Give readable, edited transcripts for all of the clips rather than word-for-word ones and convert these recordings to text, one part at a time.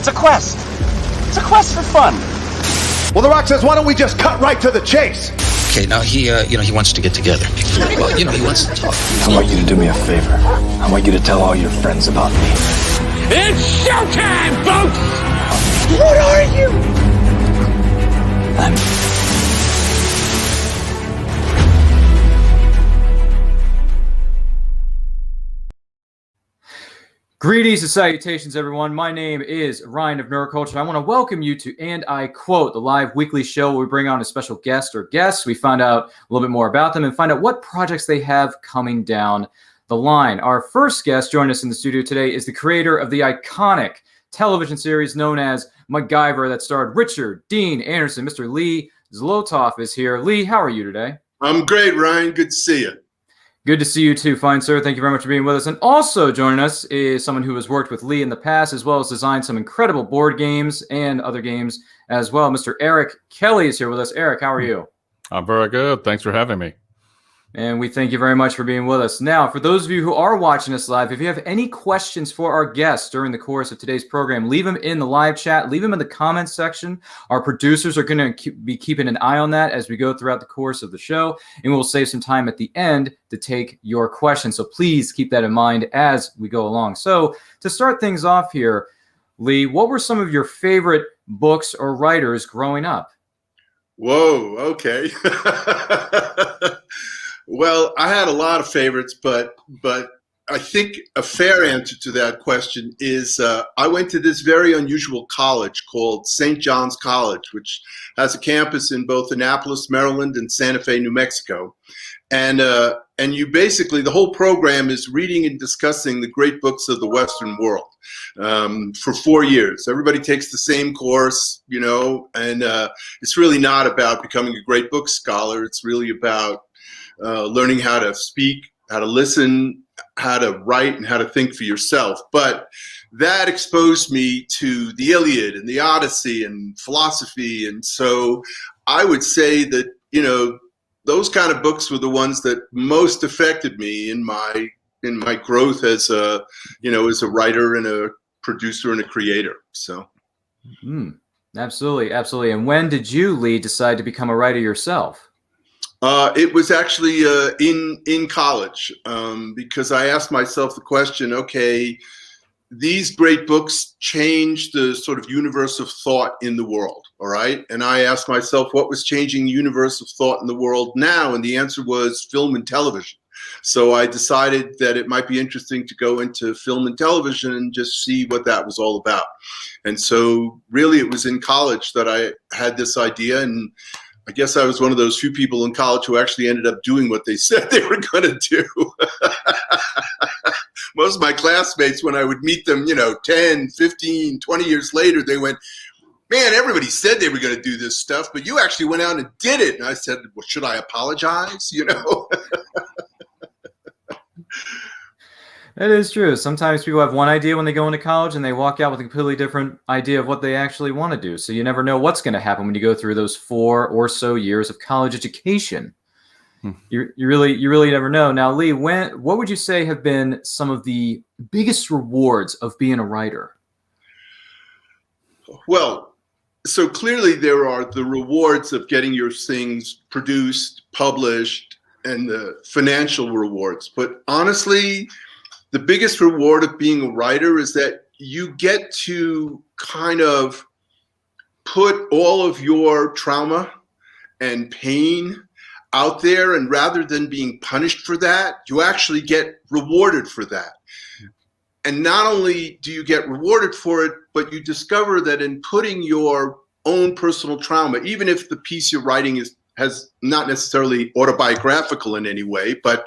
It's a quest. It's a quest for fun. Well, The Rock says, why don't we just cut right to the chase? Okay, now he wants to get together. Well, he wants to talk. I want you to do me a favor. I want you to tell all your friends about me. It's showtime, folks! What are you? Greetings and salutations, everyone. My name is Ryan of Neuroculture. I want to welcome you to And I Quote, the live weekly show where we bring on a special guest or guests. We find out a little bit more about them and find out what projects they have coming down the line. Our first guest joining us in the studio today is the creator of the iconic television series known as MacGyver that starred Richard Dean Anderson. Mr. Lee Zlotoff is here. Lee, how are you today? I'm great, Ryan. Good to see you. Good to see you too, fine sir. Thank you very much for being with us. And also joining us is someone who has worked with Lee in the past, as well as designed some incredible board games and other games as well. Mr. Eric Kelly is here with us. Eric, how are you? I'm very good. Thanks for having me. And we thank you very much for being with us. Now, for those of you who are watching us live, if you have any questions for our guests during the course of today's program, leave them in the live chat, leave them in the comments section. Our producers are going to be keeping an eye on that as we go throughout the course of the show, and we'll save some time at the end to take your questions. So please keep that in mind as we go along. So to start things off here, Lee, what were some of your favorite books or writers growing up? Whoa, okay. Well, I had a lot of favorites, but I think a fair answer to that question is I went to this very unusual college called St. John's College, which has a campus in both Annapolis, Maryland, and Santa Fe, New Mexico. And you basically, the whole program is reading and discussing the great books of the Western world for 4 years. Everybody takes the same course, and it's really not about becoming a great book scholar. It's really about learning how to speak, how to listen, how to write, and how to think for yourself. But that exposed me to the Iliad and the Odyssey and philosophy. And so I would say that, those kind of books were the ones that most affected me in my growth as a writer and a producer and a creator. So. Absolutely. Absolutely. And when did you, Lee, decide to become a writer yourself? It was actually in college because I asked myself the question, okay, these great books changed the sort of universe of thought in the world, all right? And I asked myself what was changing the universe of thought in the world now, and the answer was film and television. So I decided that it might be interesting to go into film and television and just see what that was all about. And so really it was in college that I had this idea, and I guess I was one of those few people in college who actually ended up doing what they said they were going to do. Most of my classmates, when I would meet them, 10, 15, 20 years later, they went, man, everybody said they were going to do this stuff, but you actually went out and did it. And I said, well, should I apologize? That is true. Sometimes people have one idea when they go into college and they walk out with a completely different idea of what they actually want to do. So you never know what's going to happen when you go through those 4 or so years of college education. You really never know. Now, Lee, what would you say have been some of the biggest rewards of being a writer? Well, so clearly there are the rewards of getting your things produced, published, and the financial rewards. But honestly, the biggest reward of being a writer is that you get to kind of put all of your trauma and pain out there, and rather than being punished for that, you actually get rewarded for that. And not only do you get rewarded for it, but you discover that in putting your own personal trauma, even if the piece you're writing has not necessarily autobiographical in any way, but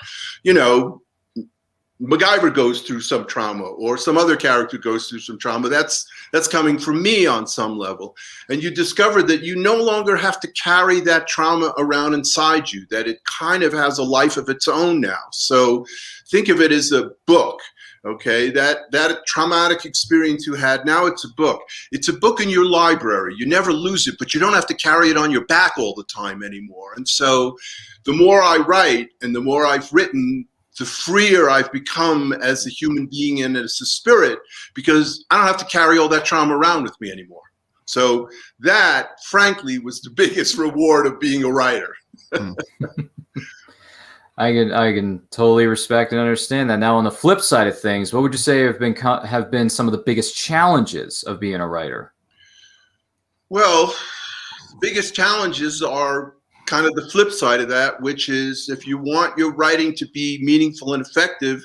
MacGyver goes through some trauma, or some other character goes through some trauma. That's coming from me on some level. And you discover that you no longer have to carry that trauma around inside you, that it kind of has a life of its own now. So think of it as a book. Okay, that traumatic experience you had, now it's a book. It's a book in your library. You never lose it, but you don't have to carry it on your back all the time anymore. And so the more I write and the more I've written the freer I've become as a human being and as a spirit, because I don't have to carry all that trauma around with me anymore. So that, frankly, was the biggest reward of being a writer. I can totally respect and understand that. Now, on the flip side of things, what would you say have been some of the biggest challenges of being a writer? Well, the biggest challenges are kind of the flip side of that, which is if you want your writing to be meaningful and effective,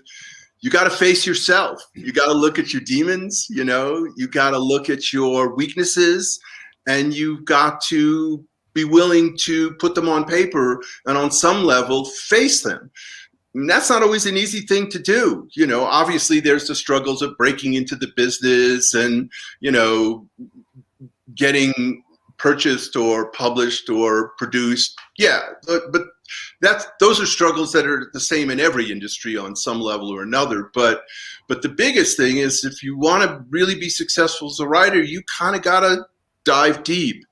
you got to face yourself. You got to look at your demons, you got to look at your weaknesses, and you've got to be willing to put them on paper and on some level face them. And that's not always an easy thing to do. Obviously there's the struggles of breaking into the business and, getting purchased or published or produced. Yeah, but those are struggles that are the same in every industry on some level or another. But the biggest thing is, if you want to really be successful as a writer, you kind of got to dive deep.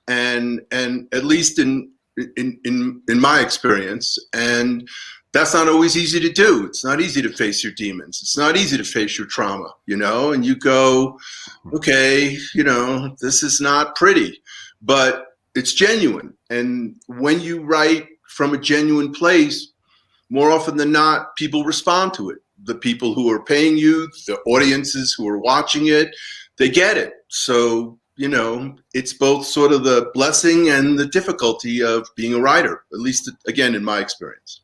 And at least in my experience, and that's not always easy to do. It's not easy to face your demons. It's not easy to face your trauma, and you go, okay, this is not pretty, but it's genuine. And when you write from a genuine place, more often than not, people respond to it. The people who are paying you, the audiences who are watching it, they get it. So, it's both sort of the blessing and the difficulty of being a writer, at least, again, in my experience.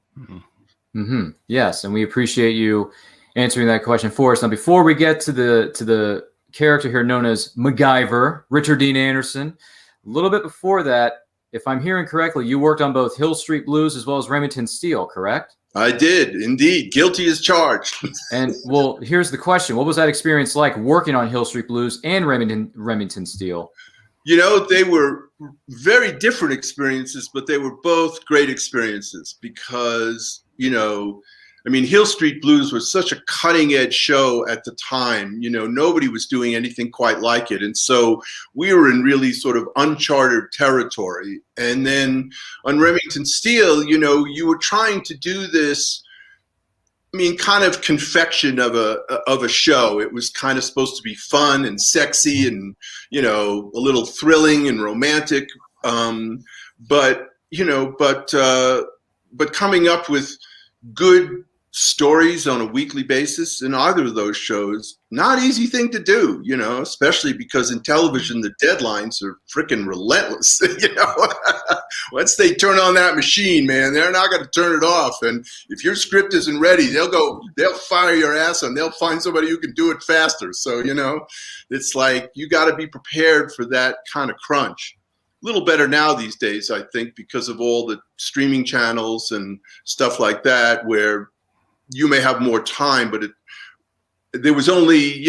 Mm-hmm. Yes, and we appreciate you answering that question for us. Now, before we get to the character here known as MacGyver, Richard Dean Anderson, a little bit before that, if I'm hearing correctly, you worked on both Hill Street Blues as well as Remington Steele, correct? I did, indeed. Guilty as charged. And, well, here's the question. What was that experience like working on Hill Street Blues and Remington Steele? They were very different experiences, but they were both great experiences because, Hill Street Blues was such a cutting edge show at the time. Nobody was doing anything quite like it. And so we were in really sort of uncharted territory. And then on Remington Steele, you were trying to do this, kind of confection of a show. It was kind of supposed to be fun and sexy and, a little thrilling and romantic. But coming up with good stories on a weekly basis in either of those shows, not easy thing to do, especially because in television, the deadlines are freaking relentless. Once they turn on that machine, man, they're not going to turn it off. And if your script isn't ready, they'll fire your ass and they'll find somebody who can do it faster. So, it's like, you got to be prepared for that kind of crunch. A little better now these days, I think, because of all the streaming channels and stuff like that, where you may have more time, but there was only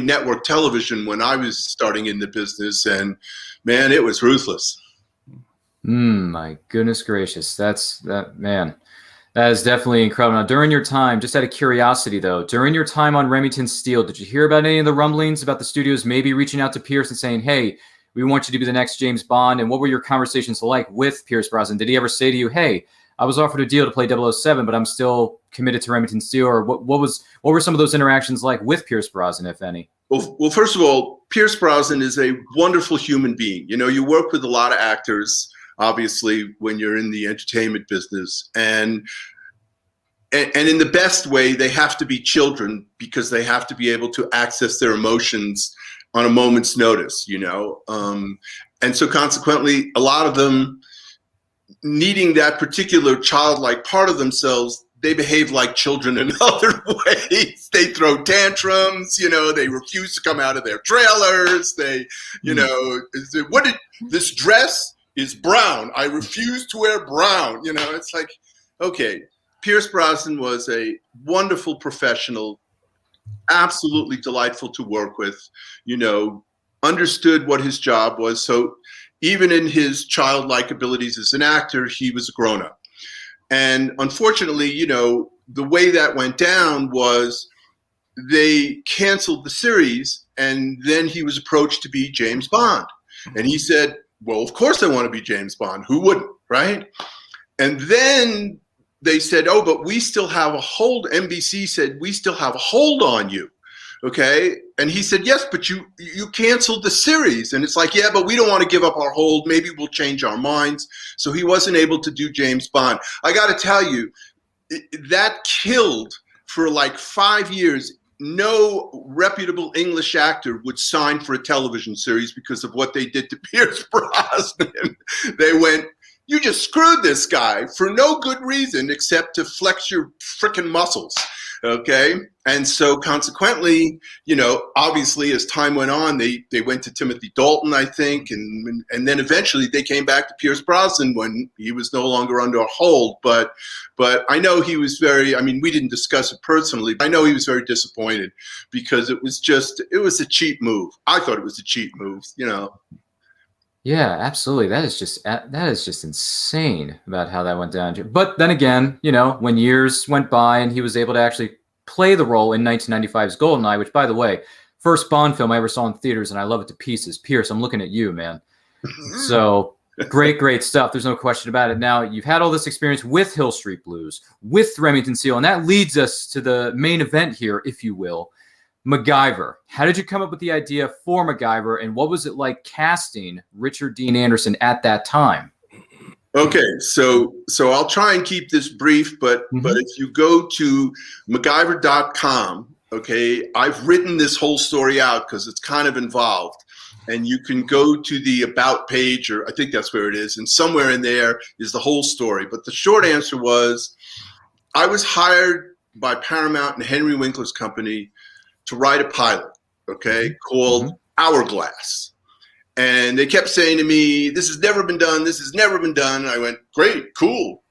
network television when I was starting in the business, and man, it was ruthless. My goodness gracious. That is definitely incredible. Now, during your time, just out of curiosity though, during your time on Remington Steele, did you hear about any of the rumblings about the studios maybe reaching out to Pierce and saying, hey, we want you to be the next James Bond? And what were your conversations like with Pierce Brosnan? Did he ever say to you, hey, I was offered a deal to play 007, but I'm still committed to Remington Steele? Or what were some of those interactions like with Pierce Brosnan, if any? Well, first of all, Pierce Brosnan is a wonderful human being. You work with a lot of actors, obviously, when you're in the entertainment business, and in the best way, they have to be children because they have to be able to access their emotions on a moment's notice, and so consequently, a lot of them needing that particular childlike part of themselves, they behave like children in other ways. They throw tantrums, they refuse to come out of their trailers. They, this dress is brown. I refuse to wear brown. It's like, okay, Pierce Brosnan was a wonderful professional, absolutely delightful to work with, understood what his job was. So even in his childlike abilities as an actor, he was a grown-up. And unfortunately, the way that went down was they canceled the series, and then he was approached to be James Bond. And he said, well, of course I want to be James Bond. Who wouldn't, right? And then they said, oh, but we still have a hold. NBC said, we still have a hold on you. Okay. And he said, yes, but you canceled the series. And it's like, yeah, but we don't want to give up our hold. Maybe we'll change our minds. So he wasn't able to do James Bond. I got to tell you, that killed for like 5 years. No reputable English actor would sign for a television series because of what they did to Pierce Brosnan. They went, you just screwed this guy for no good reason except to flex your frickin' muscles. Okay. And so consequently, you know, obviously as time went on, they went to Timothy Dalton, I think. And then eventually they came back to Pierce Brosnan when he was no longer under a hold. But I know he was very, I mean, we didn't discuss it personally, but I know he was very disappointed because it was a cheap move. I thought it was a cheap move, you know. Yeah, absolutely. That is just insane about how that went down. But then again, you know, when years went by and he was able to actually play the role in 1995's GoldenEye, which, by the way, first Bond film I ever saw in theaters, and I love it to pieces. Pierce, I'm looking at you, man. So great stuff. There's no question about it. Now, you've had all this experience with Hill Street Blues, with Remington Steele, and that leads us to the main event here, if you will. MacGyver. How did you come up with the idea for MacGyver, and what was it like casting Richard Dean Anderson at that time? Okay, so I'll try and keep this brief, but if you go to MacGyver.com, okay, I've written this whole story out because it's kind of involved, and you can go to the About page, or I think that's where it is, and somewhere in there is the whole story. But the short answer was, I was hired by Paramount and Henry Winkler's company to write a pilot, okay, called Hourglass. And they kept saying to me, this has never been done. This has never been done. And I went, great, cool.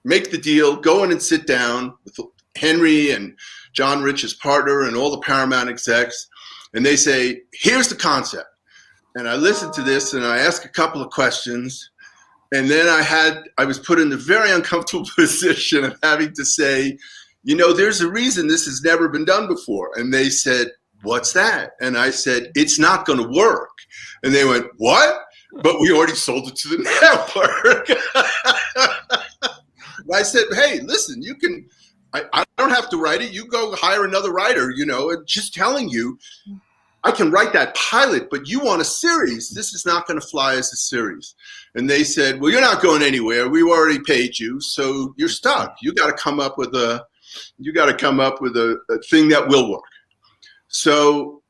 Make the deal. Go in and sit down with Henry and John Rich, his partner, and all the Paramount execs. And they say, here's the concept. And I listened to this and I asked a couple of questions. And then I was put in the very uncomfortable position of having to say, you know, there's a reason this has never been done before. And they said, what's that? And I said, it's not going to work. And they went, what? But we already sold it to the network. And I said, hey, listen, you can, I don't have to write it. You go hire another writer, you know, and just telling you, I can write that pilot, but you want a series. This is not going to fly as a series. And they said, well, you're not going anywhere. We already paid you. So you're stuck. You got to come up with a thing that will work. So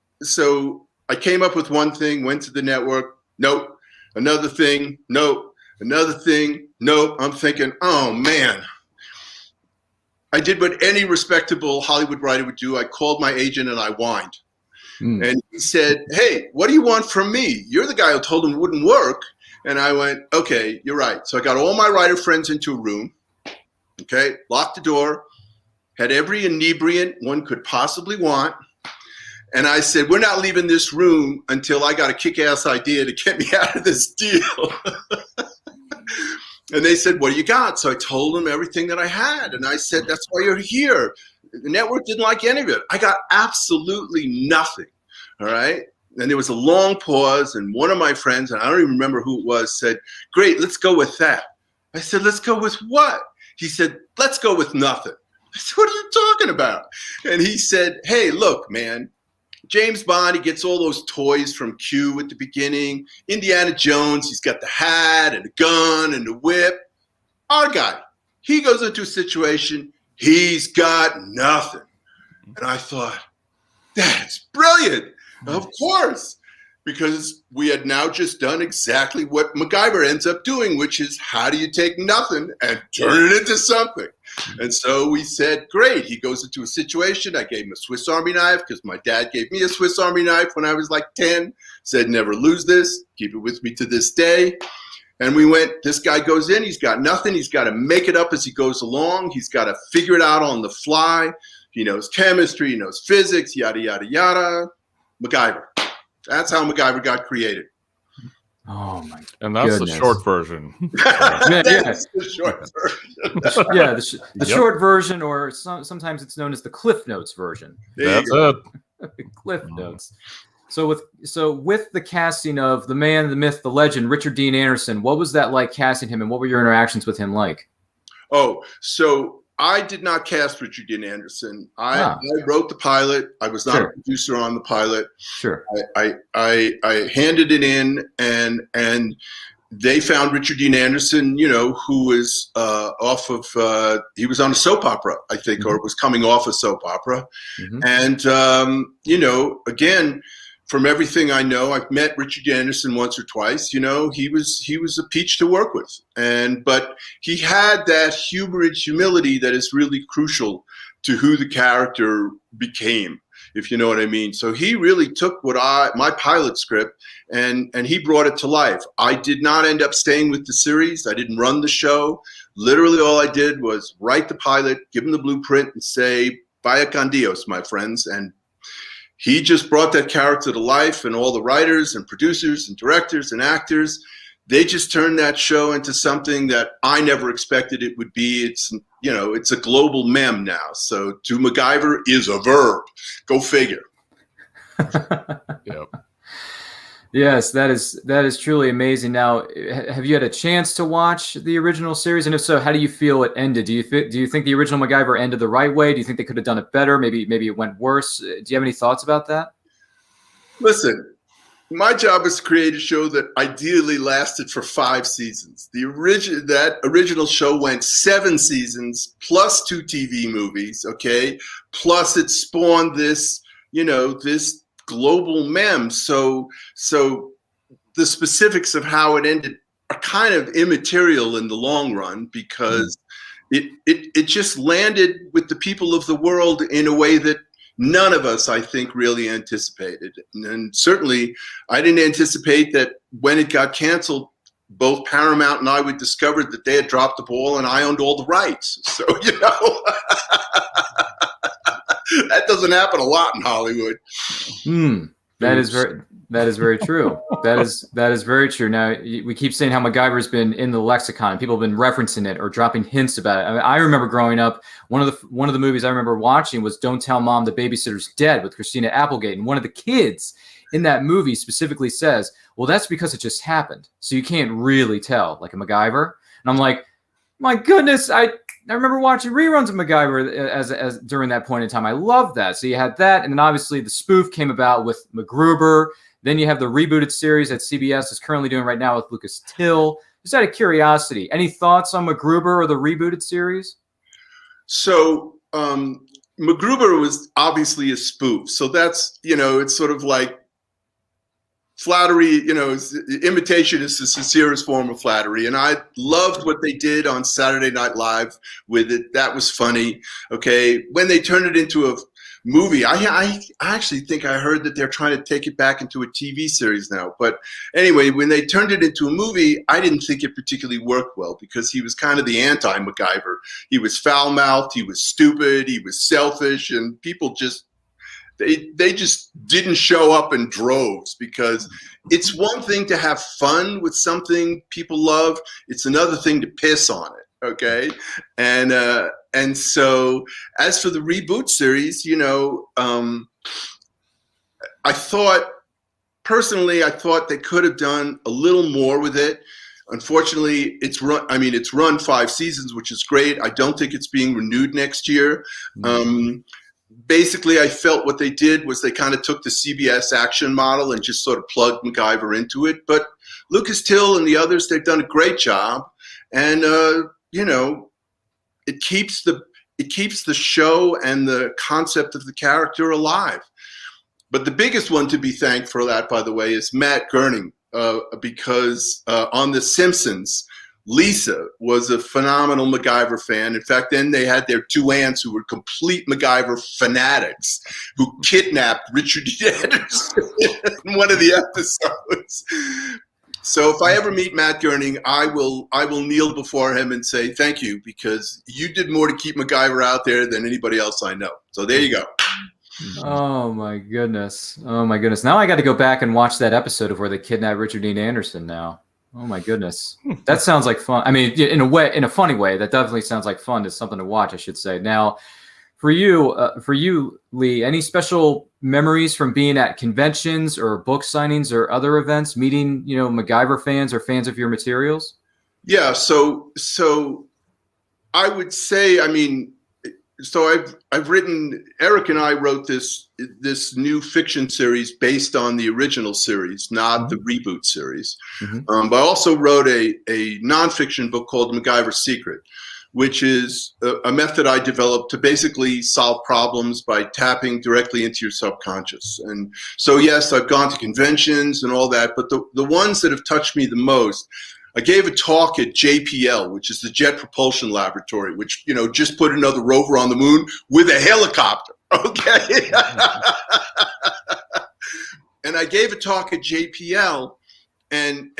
I came up with one thing, went to the network. Nope. Another thing. Nope. Another thing. Nope. I'm thinking, oh man. I did what any respectable Hollywood writer would do. I called my agent and I whined. And he said, hey, what do you want from me? You're the guy who told him it wouldn't work. And I went, okay, you're right. So I got all my writer friends into a room, okay, locked the door, had every inebriant one could possibly want. And I said, we're not leaving this room until I got a kick-ass idea to get me out of this deal. And they said, what do you got? So I told them everything that I had. And I said, that's why you're here. The network didn't like any of it. I got absolutely nothing, all right? And there was a long pause, and one of my friends, and I don't even remember who it was, said, great, let's go with that. I said, let's go with what? He said, let's go with nothing. I said, what are you talking about? And he said, hey, look, man, James Bond, he gets all those toys from Q at the beginning. Indiana Jones, he's got the hat and the gun and the whip. Our guy, he goes into a situation, he's got nothing. And I thought, that's brilliant. Of course. Because we had now just done exactly what MacGyver ends up doing, which is how do you take nothing and turn it into something? And so we said, great. He goes into a situation. I gave him a Swiss Army knife because my dad gave me a Swiss Army knife when I was like 10. Said, never lose this. Keep it with me to this day. And we went, this guy goes in. He's got nothing. He's got to make it up as he goes along. He's got to figure it out on the fly. He knows chemistry. He knows physics, yada, yada, yada. MacGyver. That's how MacGyver got created. Oh my! And that's goodness. the short version. That's the short version. Yeah, the short version, or sometimes it's known as the Cliff Notes version. That's it. Cliff Notes. So with the casting of the man, the myth, the legend, Richard Dean Anderson, what was that like casting him, and what were your interactions with him like? Oh, so I did not cast Richard Dean Anderson. I wrote the pilot. I was not a producer on the pilot. Sure. I handed it in, and they found Richard Dean Anderson, who was off of, he was on a soap opera, I think, or was coming off a soap opera. And, again, from everything I know, I've met Richard Dean Anderson once or twice. He was a peach to work with, but he had that humility that is really crucial to who the character became, if you know what I mean. So he really took my pilot script and he brought it to life. I did not end up staying with the series. I didn't run the show. Literally all I did was write the pilot, give him the blueprint, and say, vaya con Dios, my friends. And he just brought that character to life, and all the writers and producers and directors and actors, they just turned that show into something that I never expected it would be. It's a global meme now. So to MacGyver is a verb. Go figure. Yep. Yes, that is truly amazing. Now, have you had a chance to watch the original series? And if so, how do you feel it ended? Do you think the original MacGyver ended the right way? Do you think they could have done it better? Maybe it went worse. Do you have any thoughts about that? Listen, my job is to create a show that ideally lasted for 5 seasons. That original show went 7 seasons plus 2 TV movies. Okay, plus it spawned this global meme. So the specifics of how it ended are kind of immaterial in the long run, because it just landed with the people of the world in a way that none of us, I think, really anticipated. And certainly I didn't anticipate that when it got canceled, both Paramount and I would discover that they had dropped the ball and I owned all the rights. So, that doesn't happen a lot in Hollywood. That is very true. That is very true. Now, we keep saying how MacGyver's been in the lexicon. People have been referencing it or dropping hints about it. I mean, I remember growing up, one of the movies I remember watching was Don't Tell Mom the Babysitter's Dead with Christina Applegate, and one of the kids in that movie specifically says, "Well, that's because it just happened, so you can't really tell, like a MacGyver." And I'm like, my goodness, I remember watching reruns of MacGyver as during that point in time. I loved that. So you had that, and then obviously the spoof came about with MacGruber. Then you have the rebooted series that CBS is currently doing right now with Lucas Till. Just out of curiosity, any thoughts on MacGruber or the rebooted series? So MacGruber was obviously a spoof. So that's, it's sort of like flattery, imitation is the sincerest form of flattery. And I loved what they did on Saturday Night Live with it. That was funny. Okay. When they turned it into a movie, I actually think I heard that they're trying to take it back into a TV series now. But anyway, when they turned it into a movie, I didn't think it particularly worked well, because he was kind of the anti-MacGyver. He was foul-mouthed, he was stupid, he was selfish, and people just, they just didn't show up in droves, because it's one thing to have fun with something people love. It's another thing to piss on it. Okay. And so as for the reboot series, I thought they could have done a little more with it. Unfortunately, it's run 5 seasons, which is great. I don't think it's being renewed next year. Basically, I felt what they did was they kind of took the CBS action model and just sort of plugged MacGyver into it. But Lucas Till and the others, they've done a great job. And, it keeps the show and the concept of the character alive. But the biggest one to be thanked for that, by the way, is Matt Groening, because on The Simpsons, Lisa was a phenomenal MacGyver fan. In fact, then they had their 2 aunts who were complete MacGyver fanatics who kidnapped Richard Dean Anderson in one of the episodes. So if I ever meet Matt Groening, I will kneel before him and say thank you, because you did more to keep MacGyver out there than anybody else I know. So there you go. Oh my goodness. Now I got to go back and watch that episode of where they kidnapped Richard Dean Anderson now. Oh my goodness. That sounds like fun. I mean, in a funny way, that definitely sounds like fun. It's something to watch, I should say. Now, for you, Lee, any special memories from being at conventions or book signings or other events, meeting, MacGyver fans or fans of your materials? Yeah. So I would say, I mean, so I've written, Eric and I wrote this new fiction series based on the original series, not the reboot series. But I also wrote a nonfiction book called MacGyver's Secret, which is a method I developed to basically solve problems by tapping directly into your subconscious. And so, yes, I've gone to conventions and all that, but the ones that have touched me the most, I gave a talk at JPL, which is the Jet Propulsion Laboratory, which, you know, just put another rover on the moon with a helicopter. Okay. And I gave a talk at JPL and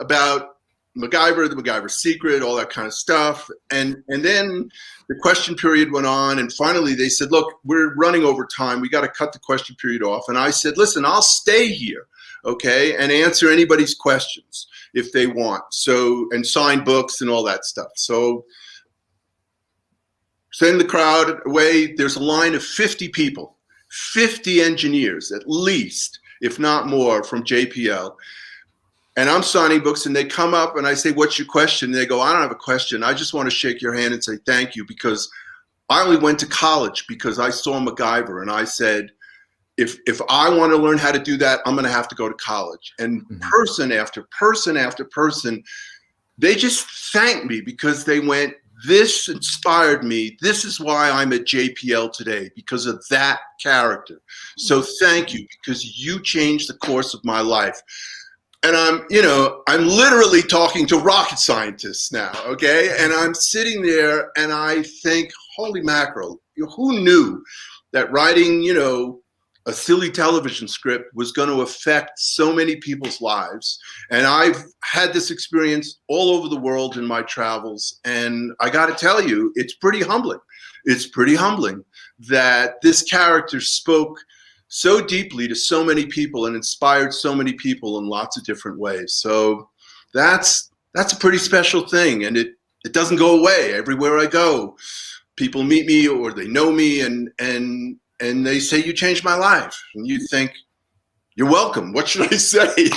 about MacGyver, the MacGyver's Secret, all that kind of stuff. And then the question period went on, and finally they said, look, we're running over time. We got to cut the question period off. And I said, listen, I'll stay here, okay, and answer anybody's questions if they want. So, and sign books and all that stuff. So send the crowd away. There's a line of 50 people, 50 engineers at least, if not more, from JPL. And I'm signing books, and they come up and I say, what's your question? And they go, I don't have a question. I just want to shake your hand and say thank you, because I only went to college because I saw MacGyver, and I said, if I want to learn how to do that, I'm going to have to go to college. And person after person after person, they just thanked me because they went, this inspired me. This is why I'm at JPL today, because of that character. So thank you, because you changed the course of my life. And I'm literally talking to rocket scientists now, okay? And I'm sitting there and I think, holy mackerel, who knew that writing, a silly television script was going to affect so many people's lives? And I've had this experience all over the world in my travels. And I got to tell you, it's pretty humbling. It's pretty humbling that this character spoke so deeply to so many people and inspired so many people in lots of different ways. So that's a pretty special thing. And it doesn't go away. Everywhere I go, people meet me or they know me and they say, you changed my life. And you think, you're welcome. What should I say?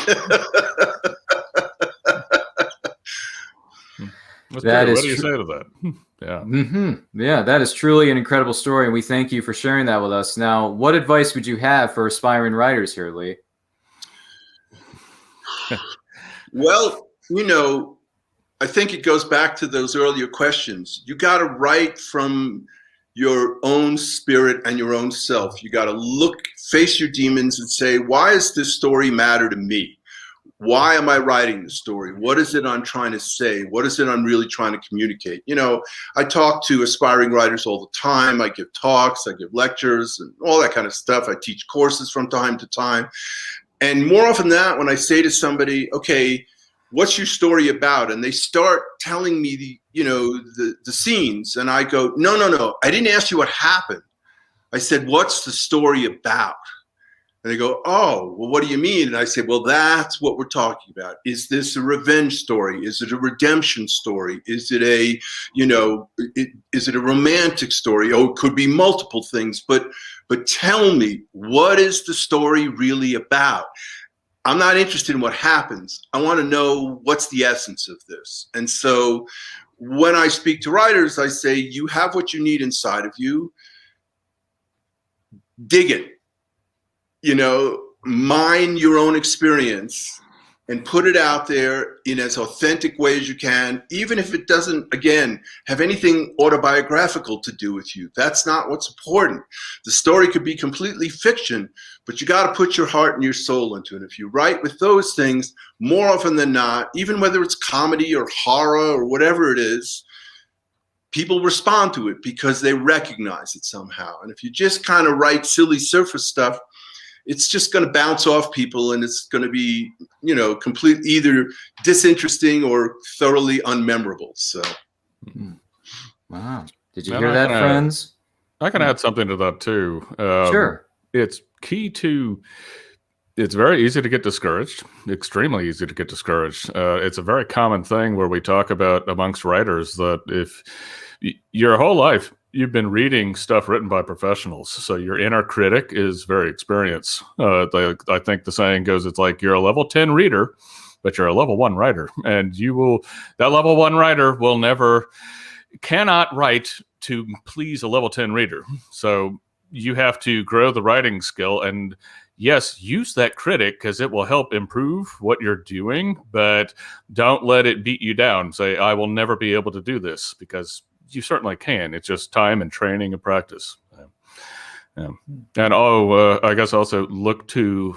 What do you say to that? Yeah. Yeah, that is truly an incredible story, and we thank you for sharing that with us. Now, what advice would you have for aspiring writers here, Lee? Well, I think it goes back to those earlier questions. You got to write from your own spirit and your own self. You got to face your demons and say, why does this story matter to me? Why am I writing the story? What is it I'm trying to say? What is it I'm really trying to communicate? I talk to aspiring writers all the time. I give talks, I give lectures and all that kind of stuff. I teach courses from time to time. And more often than that, when I say to somebody, okay, what's your story about? And they start telling me the scenes, and I go, no, I didn't ask you what happened. I said, what's the story about? And they go, oh, well, what do you mean? And I say, well, that's what we're talking about. Is this a revenge story? Is it a redemption story? Is it is it a romantic story? Oh, it could be multiple things, but tell me, what is the story really about? I'm not interested in what happens. I want to know what's the essence of this. And so when I speak to writers, I say, you have what you need inside of you. Dig it. Mine your own experience and put it out there in as authentic way as you can, even if it doesn't, again, have anything autobiographical to do with you. That's not what's important. The story could be completely fiction, but you got to put your heart and your soul into it. If you write with those things, more often than not, even whether it's comedy or horror or whatever it is, people respond to it because they recognize it somehow. And if you just kind of write silly surface stuff, it's just going to bounce off people, and it's going to be, completely either disinteresting or thoroughly unmemorable. So, wow. Did you hear that, friends? I can add something to that too. Sure. It's very easy to get discouraged, extremely easy to get discouraged. It's a very common thing where we talk about amongst writers that if your whole life you've been reading stuff written by professionals, so your inner critic is very experienced. I think the saying goes, it's like you're a level 10 reader, but you're a level 1 writer, and that level 1 writer cannot write to please a level 10 reader. So you have to grow the writing skill, and yes, use that critic because it will help improve what you're doing, but don't let it beat you down. Say, I will never be able to do this, because you certainly can. It's just time and training and practice. Yeah. And I guess also look to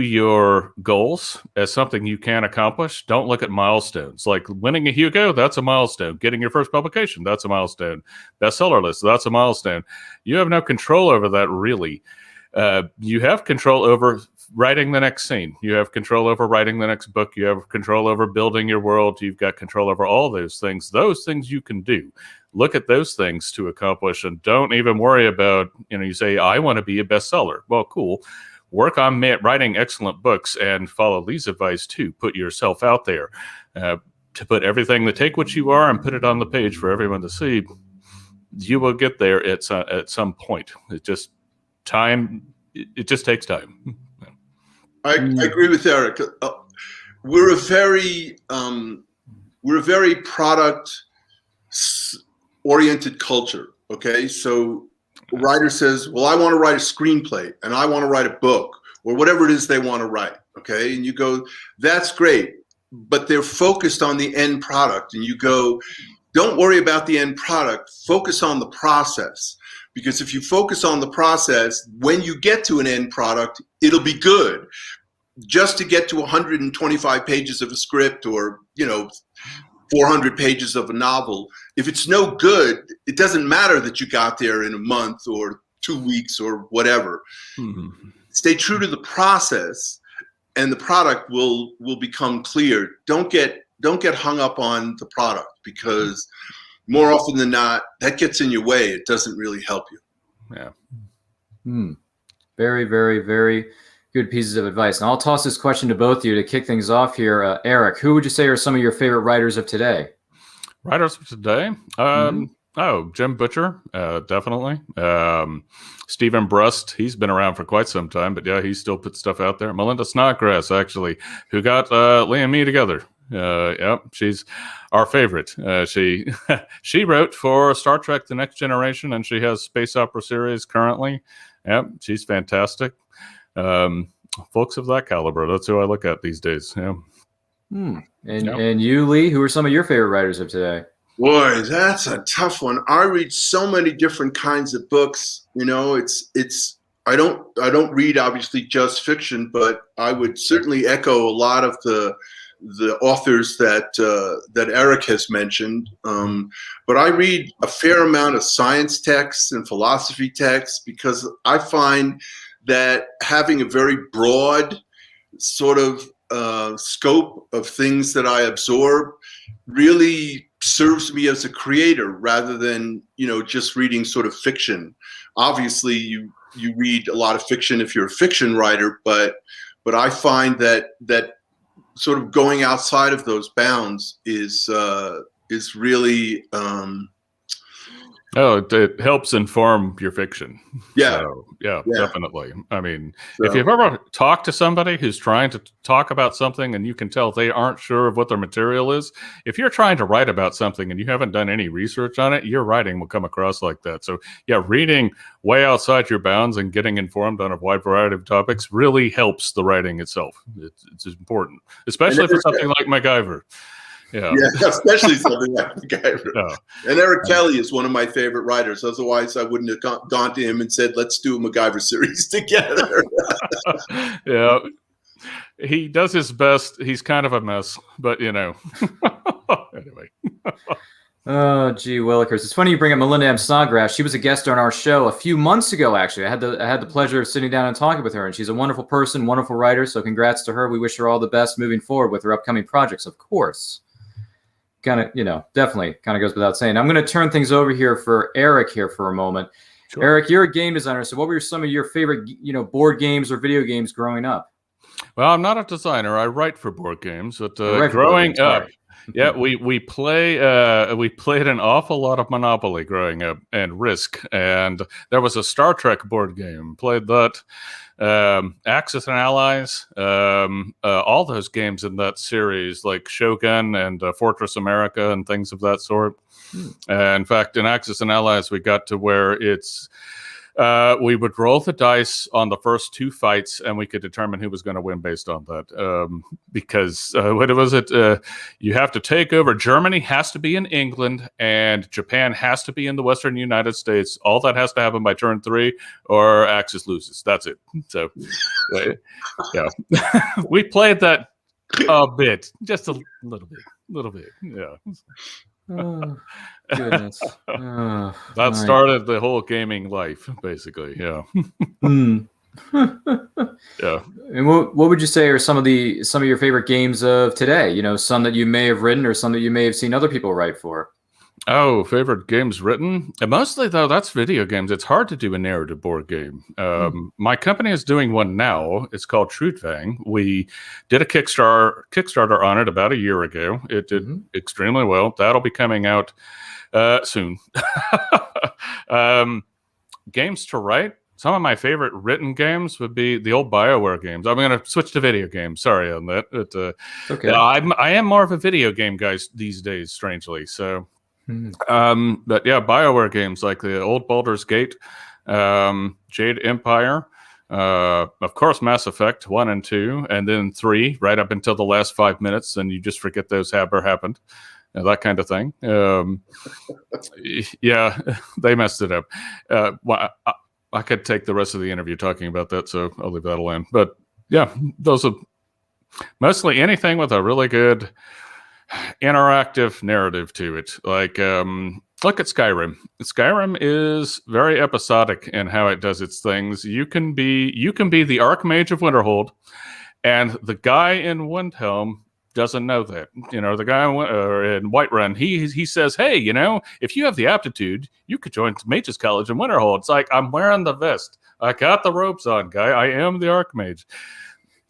your goals as something you can accomplish. Don't look at milestones. Like winning a Hugo, that's a milestone. Getting your first publication, that's a milestone. Bestseller list, that's a milestone. You have no control over that, really. You have control over writing the next scene. You have control over writing the next book. You have control over building your world. You've got control over all those things. Those things you can do. Look at those things to accomplish, and don't even worry about, you say, I want to be a bestseller. Well, cool. Work on writing excellent books, and follow Lee's advice too. Put yourself out there, to put everything, take what you are and put it on the page for everyone to see. You will get there at some point. It just takes time. I agree with Eric. We're a very product oriented culture. Okay, so a writer says, well, I want to write a screenplay, and I want to write a book, or whatever it is they want to write. Okay, and you go, that's great, but they're focused on the end product, and you go, don't worry about the end product, focus on the process. Because if you focus on the process, when you get to an end product, it'll be good. Just to get to 125 pages of a script, or 400 pages of a novel, if it's no good, it doesn't matter that you got there in a month or 2 weeks or whatever. Mm-hmm. Stay true to the process, and the product will become clear. Don't get hung up on the product, because more often than not, that gets in your way. It doesn't really help you. Yeah. Very, very, very good pieces of advice. And I'll toss this question to both of you to kick things off here. Eric, who would you say are some of your favorite writers of today? Writers of today? Jim Butcher, definitely. Stephen Brust, he's been around for quite some time, but yeah, he still puts stuff out there. Melinda Snodgrass, actually, who got Lee and me together. She's our favorite. She wrote for Star Trek: The Next Generation, and she has space opera series currently. Yep, she's fantastic. Folks of that caliber, that's who I look at these days. Yeah. And you, Lee, who are some of your favorite writers of today? Boy, that's a tough one. I read so many different kinds of books. I don't read obviously just fiction, but I would certainly echo a lot of the authors that Eric has mentioned. But I read a fair amount of science texts and philosophy texts, because I find that having a very broad sort of scope of things that I absorb really serves me as a creator, rather than just reading sort of fiction. Obviously, you read a lot of fiction if you're a fiction writer, but I find that sort of going outside of those bounds is really it helps inform your fiction. Yeah. So, yeah, definitely. I mean, if you've ever talked to somebody who's trying to talk about something and you can tell they aren't sure of what their material is, if you're trying to write about something and you haven't done any research on it, your writing will come across like that. So yeah, reading way outside your bounds and getting informed on a wide variety of topics really helps the writing itself. It's important, especially for something like MacGyver. Yeah, especially something like MacGyver. Yeah. And Eric Kelly is one of my favorite writers. Otherwise, I wouldn't have gone to him and said, let's do a MacGyver series together. Yeah, he does his best. He's kind of a mess, but anyway. Oh, gee willikers. It's funny you bring up Melinda Snodgrass. She was a guest on our show a few months ago, actually. I had the pleasure of sitting down and talking with her, and she's a wonderful person, wonderful writer, so congrats to her. We wish her all the best moving forward with her upcoming projects, of course. Definitely goes without saying. I'm going to turn things over here for Eric here for a moment. Sure. Eric, you're a game designer, so what were some of your favorite, board games or video games growing up? Well, I'm not a designer. I write for board games. But growing up, Yeah, we played an awful lot of Monopoly growing up and Risk, and there was a Star Trek board game. Played that, Axis and Allies, all those games in that series, like Shogun and Fortress America and things of that sort. In fact, in Axis and Allies, we got to where it's. We would roll the dice on the first 2 fights, and we could determine who was going to win based on that. Because what was it? You have to take over. Germany has to be in England, and Japan has to be in the Western United States. All that has to happen by turn 3, or Axis loses. That's it. So, yeah, we played that a bit, just a little bit. Yeah. Oh, goodness. That started the whole gaming life, basically. Yeah. Yeah. And what would you say are some of your favorite games of today? You know, some that you may have written or some that you may have seen other people write for. Oh, favorite games written? Mostly, though, that's video games. It's hard to do a narrative board game. My company is doing one now. It's called Trudvang. We did a Kickstarter on it about a year ago. It did extremely well. That'll be coming out soon. Games to write. Some of my favorite written games would be the old BioWare games. I'm going to switch to video games. Sorry on that. Okay. I am more of a video game guy these days, strangely. So. But yeah, BioWare games like the old Baldur's Gate, Jade Empire, of course, Mass Effect 1 and 2, and then 3, right up until the last 5 minutes, and you just forget those ever happened. That kind of thing. Yeah, they messed it up. Well, I could take the rest of the interview talking about that, so I'll leave that alone. But yeah, those are mostly anything with a really good interactive narrative to it. Like, look at Skyrim. Skyrim is very episodic in how it does its things. You can be the Archmage of Winterhold, and the guy in Windhelm doesn't know that. You know, the guy in Whiterun, he says, hey, you know, if you have the aptitude, you could join Mage's College in Winterhold. It's like, I'm wearing the vest. I got the robes on, guy. I am the Archmage.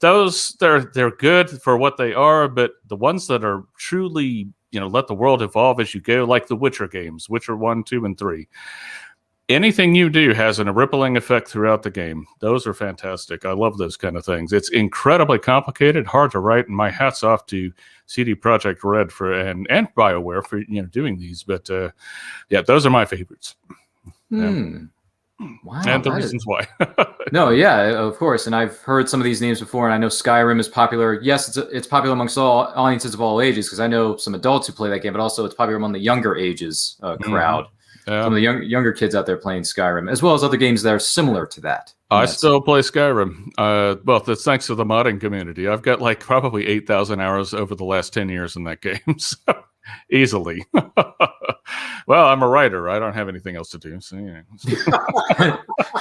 Those, they're good for what they are, but the ones that are truly, you know, let the world evolve as you go, like the Witcher games, Witcher 1, 2, and 3. Anything you do has a rippling effect throughout the game. Those are fantastic. I love those kind of things. It's incredibly complicated, hard to write, and my hat's off to CD Projekt Red and BioWare for, you know, doing these. But yeah, those are my favorites. Wow, and the reasons why. No, yeah, of course. And I've heard some of these names before, and I know Skyrim is popular. Yes, it's popular amongst all audiences of all ages, because I know some adults who play that game, but also it's popular among the younger ages crowd. Some of the younger kids out there playing Skyrim, as well as other games that are similar to that. I still play Skyrim. Well, that's thanks to the modding community. I've got like probably 8,000 hours over the last 10 years in that game. So easily. Well, I'm a writer. I don't have anything else to do. So, yeah.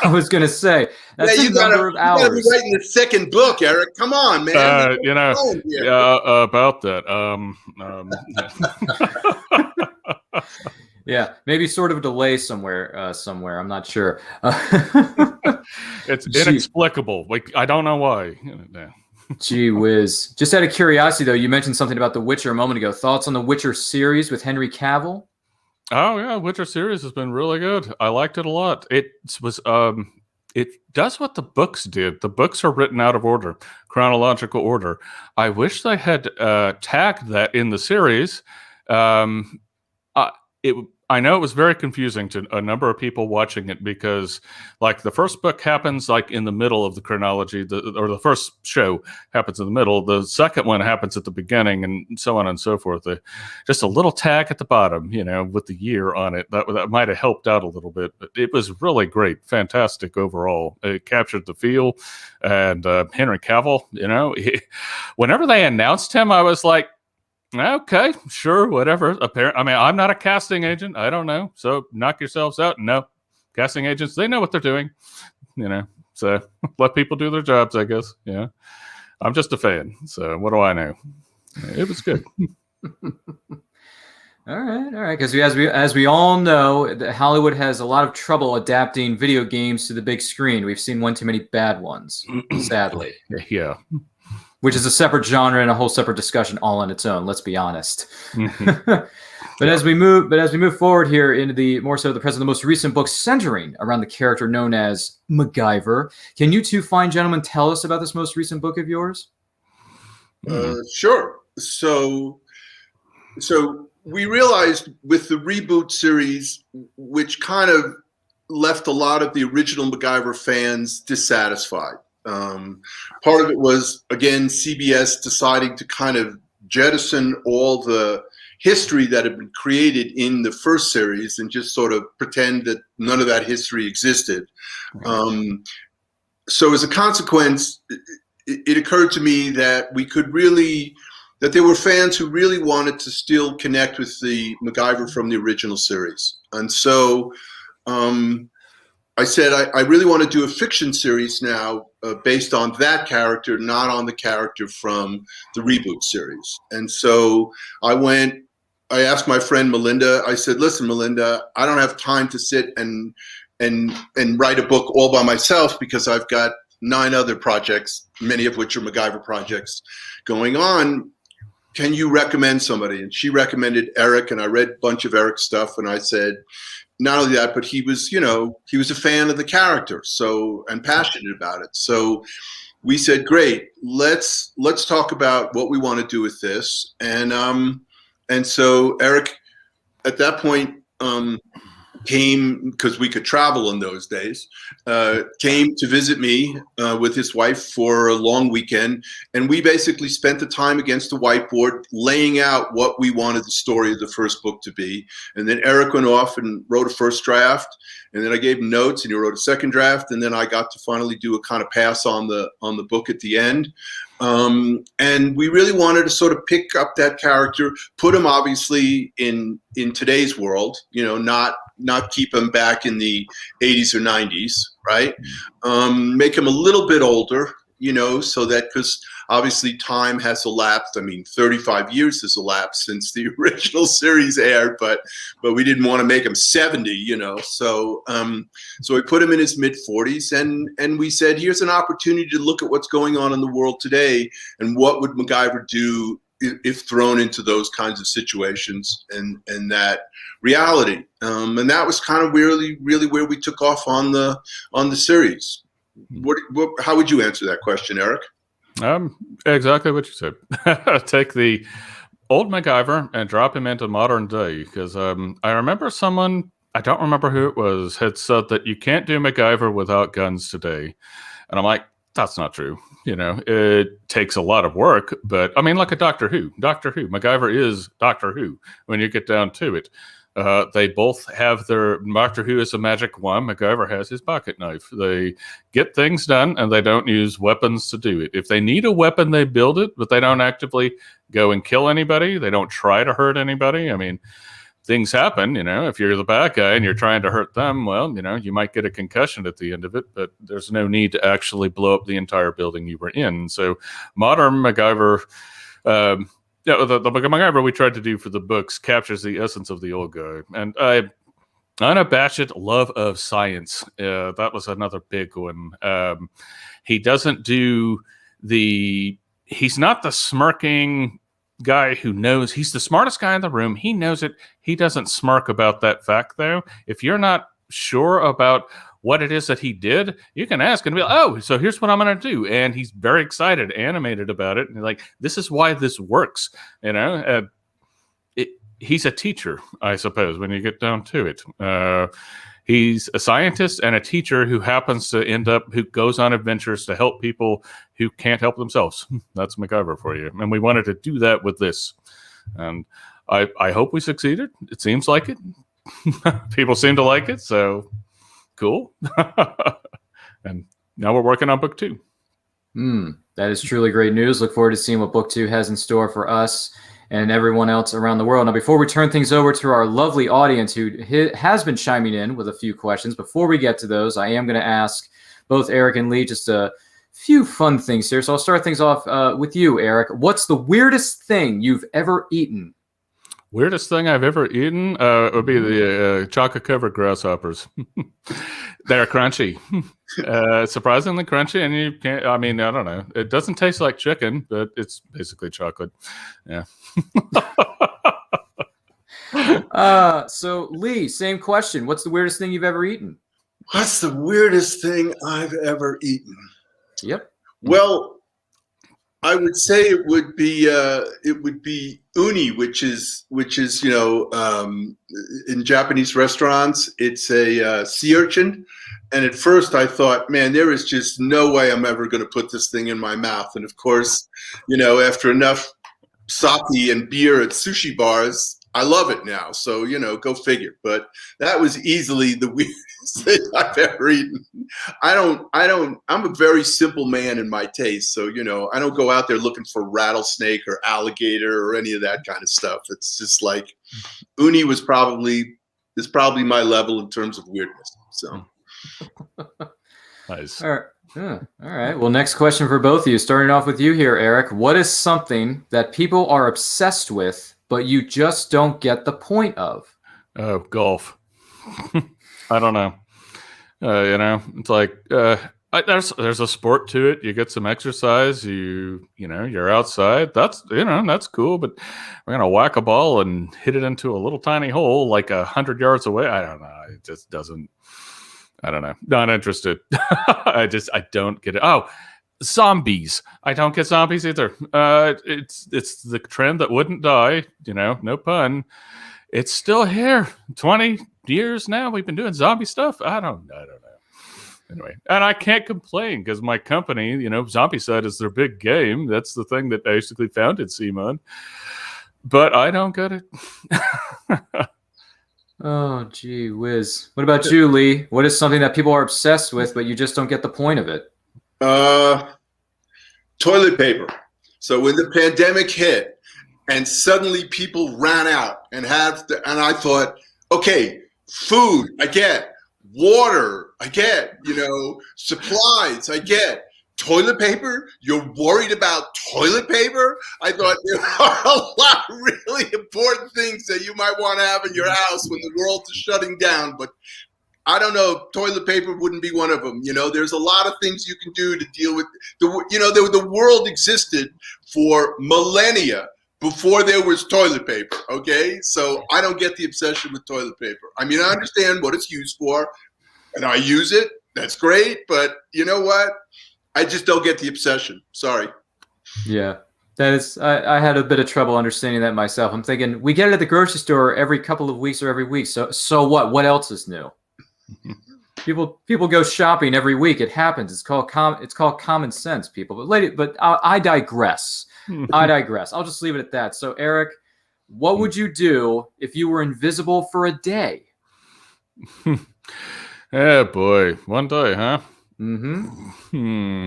I was going to say, that's you a number of hours. You gotta be writing the second book, Eric. Come on, man. You know, about that. Yeah, maybe sort of a delay somewhere. I'm not sure. It's inexplicable. Like, I don't know why. Gee whiz. Just out of curiosity, though, you mentioned something about The Witcher a moment ago. Thoughts on The Witcher series with Henry Cavill? Oh yeah, Witcher series has been really good. I liked it a lot. It does what the books did. The books are written out of order, chronological order. I wish they had tagged that in the series. I know it was very confusing to a number of people watching it because, like, the first book happens like in the middle of the chronology, or the first show happens in the middle. The second one happens at the beginning, and so on and so forth. Just a little tag at the bottom, you know, with the year on it. That might have helped out a little bit, but it was really great, fantastic overall. It captured the feel, and Henry Cavill, you know, whenever they announced him, I was like, okay, sure, whatever. I mean, I'm not a casting agent. I don't know. So knock yourselves out. No, casting agents, they know what they're doing, you know. So let people do their jobs, I guess. Yeah, I'm just a fan. So what do I know? It was good. All right. Because as we all know, Hollywood has a lot of trouble adapting video games to the big screen. We've seen one too many bad ones, sadly. Yeah. which is a separate genre and a whole separate discussion all on its own. Let's be honest. But as we move forward here into the more so the present, the most recent book centering around the character known as MacGyver, can you two fine gentlemen tell us about this most recent book of yours? Sure. So we realized with the reboot series, which kind of left a lot of the original MacGyver fans dissatisfied. Part of it was, again, CBS deciding to kind of jettison all the history that had been created in the first series and just sort of pretend that none of that history existed. So as a consequence, it occurred to me that that there were fans who really wanted to still connect with the MacGyver from the original series. And so I said, I really want to do a fiction series now based on that character, not on the character from the reboot series. And so I asked my friend Melinda, I said, listen, Melinda, I don't have time to sit and write a book all by myself because I've got 9 other projects, many of which are MacGyver projects going on. Can you recommend somebody? And she recommended Eric, and I read a bunch of Eric's stuff, and I said, not only that, but he was a fan of the character, and passionate about it. So we said, great, let's talk about what we want to do with this. And so Eric, at that point, came, because we could travel in those days, came to visit me with his wife for a long weekend. And we basically spent the time against the whiteboard laying out what we wanted the story of the first book to be. And then Eric went off and wrote a first draft. And then I gave him notes and he wrote a second draft. And then I got to finally do a kind of pass on the book at the end. And we really wanted to sort of pick up that character, put him obviously in today's world, not keep him back in the 80s or 90s, right? Make him a little bit older, so that, because obviously time has elapsed. I mean, 35 years has elapsed since the original series aired, but we didn't want to make him 70, So we put him in his mid 40s, and we said, here's an opportunity to look at what's going on in the world today, and what would MacGyver do if thrown into those kinds of situations and that reality. And that was kind of really, really where we took off on the series. How would you answer that question, Eric? Exactly what you said. Take the old MacGyver and drop him into modern day, because I remember someone, I don't remember who it was, had said that you can't do MacGyver without guns today. And I'm like, that's not true. It takes a lot of work, but I mean, look at Doctor Who. MacGyver is Doctor Who when you get down to it. They both have their, Doctor Who is a magic wand, MacGyver has his pocket knife. They get things done and they don't use weapons to do it. If they need a weapon, they build it, but they don't actively go and kill anybody. They don't try to hurt anybody. I mean, things happen, if you're the bad guy and you're trying to hurt them, well, you might get a concussion at the end of it, but there's no need to actually blow up the entire building you were in. So modern MacGyver, the MacGyver we tried to do for the books captures the essence of the old guy. And unabashed love of science. That was another big one. He doesn't do he's not the smirking guy who knows he's the smartest guy in the room. He knows it. He doesn't smirk about that fact, though. If you're not sure about what it is that he did, you can ask and be like, oh, so here's what I'm going to do. And he's very excited, animated about it. And like, this is why this works. He's a teacher, I suppose, when you get down to it. He's a scientist and a teacher who happens to who goes on adventures to help people who can't help themselves. That's MacGyver for you. And we wanted to do that with this. And I hope we succeeded. It seems like it. People seem to like it, so cool. And now we're working on book 2. That is truly great news. Look forward to seeing what book 2 has in store for us and everyone else around the world. Now, before we turn things over to our lovely audience who has been chiming in with a few questions, before we get to those, I am going to ask both Eric and Lee just a few fun things here. So I'll start things off with you, Eric. What's the weirdest thing you've ever eaten? Weirdest thing I've ever eaten would be the chocolate-covered grasshoppers. They're crunchy, surprisingly crunchy, and you can't. I mean, I don't know. It doesn't taste like chicken, but it's basically chocolate. Yeah. So Lee, same question. What's the weirdest thing you've ever eaten? What's the weirdest thing I've ever eaten? Yep. Well, I would say it would be uni, which is in Japanese restaurants, it's a sea urchin. And at first I thought, man, there is just no way I'm ever going to put this thing in my mouth. And of course, after enough sake and beer at sushi bars, I love it now. So, go figure. But that was easily the weirdest thing I've ever eaten. I'm a very simple man in my taste. So, I don't go out there looking for rattlesnake or alligator or any of that kind of stuff. It's just like uni is probably my level in terms of weirdness. So. Nice. All right. Yeah. All right. Well, next question for both of you. Starting off with you here, Eric. What is something that people are obsessed with, but you just don't get the point of? Oh, golf. I don't know. It's like there's a sport to it. You get some exercise. You're outside. That's cool. But we're gonna whack a ball and hit it into a little tiny hole like 100 yards away. I don't know. It just doesn't. I don't know. Not interested. I don't get it. Oh, zombies. I don't get zombies either. It's the trend that wouldn't die. No pun. It's still here. 20 years now. We've been doing zombie stuff. I don't know. Anyway, and I can't complain because my company, Zombicide is their big game. That's the thing that basically founded Simon. But I don't get it. Oh, gee whiz. What about you, Lee? What is something that people are obsessed with, but you just don't get the point of it? Toilet paper. So when the pandemic hit and suddenly people ran out and I thought, okay, food, I get. Water, I get. Supplies, I get. Toilet paper? You're worried about toilet paper? I thought there are a lot of really important things that you might want to have in your house when the world is shutting down. But I don't know, toilet paper wouldn't be one of them. There's a lot of things you can do to deal with the world existed for millennia before there was toilet paper. Okay. So I don't get the obsession with toilet paper. I mean, I understand what it's used for and I use it. That's great. But you know what? I just don't get the obsession. Sorry. Yeah. That is, I had a bit of trouble understanding that myself. I'm thinking we get it at the grocery store every couple of weeks or every week. So what? What else is new? People go shopping every week. It happens. It's called common sense, people. But I digress. I'll just leave it at that. So Eric, what would you do if you were invisible for a day? Yeah, boy. One day, huh? Mm-hmm.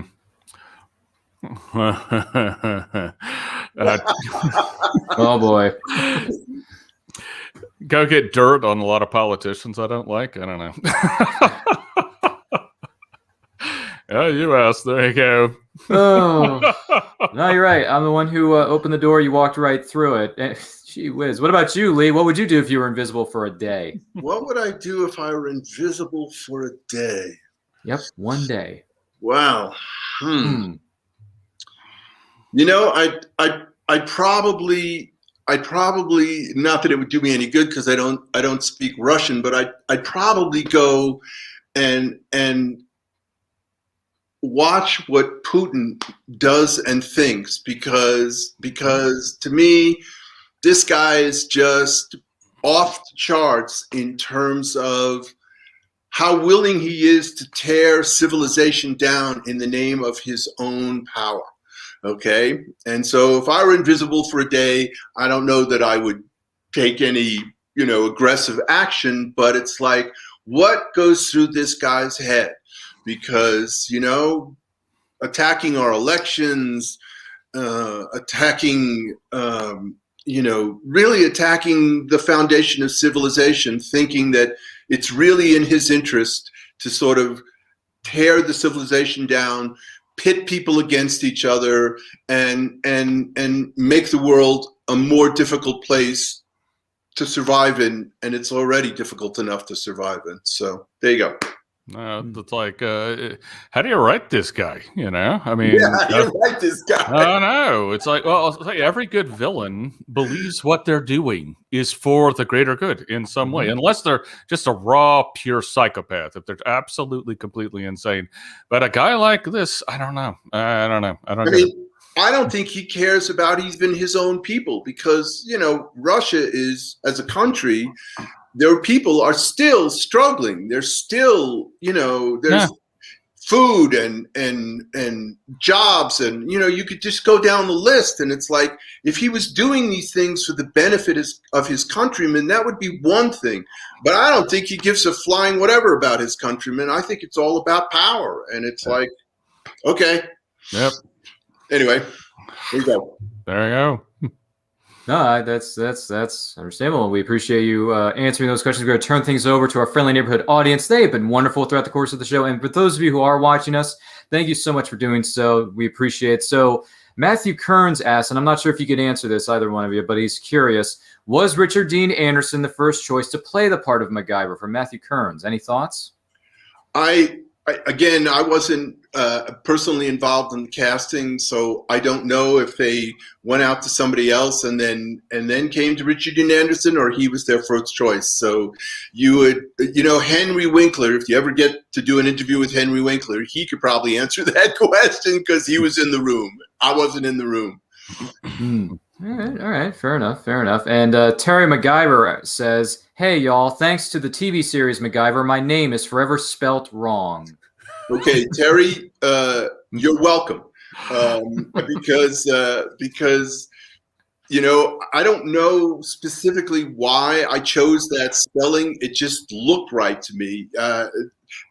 Oh boy. Go get dirt on a lot of politicians I don't like. I don't know. Oh, you asked. There you go. Oh, no, you're right. I'm the one who opened the door. You walked right through it. Gee whiz. What about you, Lee? What would you do if you were invisible for a day? What would I do if I were invisible for a day? Yep, one day. Wow. I probably not that it would do me any good because I don't speak Russian, but I'd probably go and watch what Putin does and thinks because to me this guy is just off the charts in terms of how willing he is to tear civilization down in the name of his own power. Okay. And so if I were invisible for a day, I don't know that I would take any, aggressive action, but it's like, what goes through this guy's head? Because, attacking our elections, really attacking the foundation of civilization, thinking that it's really in his interest to sort of tear the civilization down, pit people against each other, and make the world a more difficult place to survive in, and it's already difficult enough to survive in. So there you go. It's like, how do you write this guy? You know, I mean, Yeah, you write this guy. I know. It's like, well, I'll say every good villain believes what they're doing is for the greater good in some way, unless they're just a raw, pure psychopath. If they're absolutely, completely insane. But a guy like this, I don't know. I don't think he cares about even his own people, because, you know, Russia is, as a country, their people are still struggling. There's still, you know, there's food and jobs, and, you know, you could just go down the list. And it's like, if he was doing these things for the benefit of his countrymen, that would be one thing. But I don't think he gives a flying whatever about his countrymen. I think it's all about power. And it's like, okay. Yep. Anyway, there you go. There you go. No, that's understandable. We appreciate you answering those questions. We're going to turn things over to our friendly neighborhood audience. They have been wonderful throughout the course of the show. And for those of you who are watching us, thank you so much for doing so. We appreciate it. So Matthew Kearns asks, and I'm not sure if you could answer this, either one of you, but he's curious. Was Richard Dean Anderson the first choice to play the part of MacGyver? From Matthew Kearns. Any thoughts? Again, I wasn't personally involved in the casting, so I don't know if they went out to somebody else and then came to Richard Dean Anderson, or he was their first choice. So you would, you know, Henry Winkler, if you ever get to do an interview with Henry Winkler, he could probably answer that question because he was in the room. I wasn't in the room. All right. Fair enough. And Terry MacGyver says, "Hey, y'all, thanks to the TV series MacGyver, my name is forever spelt wrong." Okay, Terry, you're welcome. Because you know, I don't know specifically why I chose that spelling. It just looked right to me.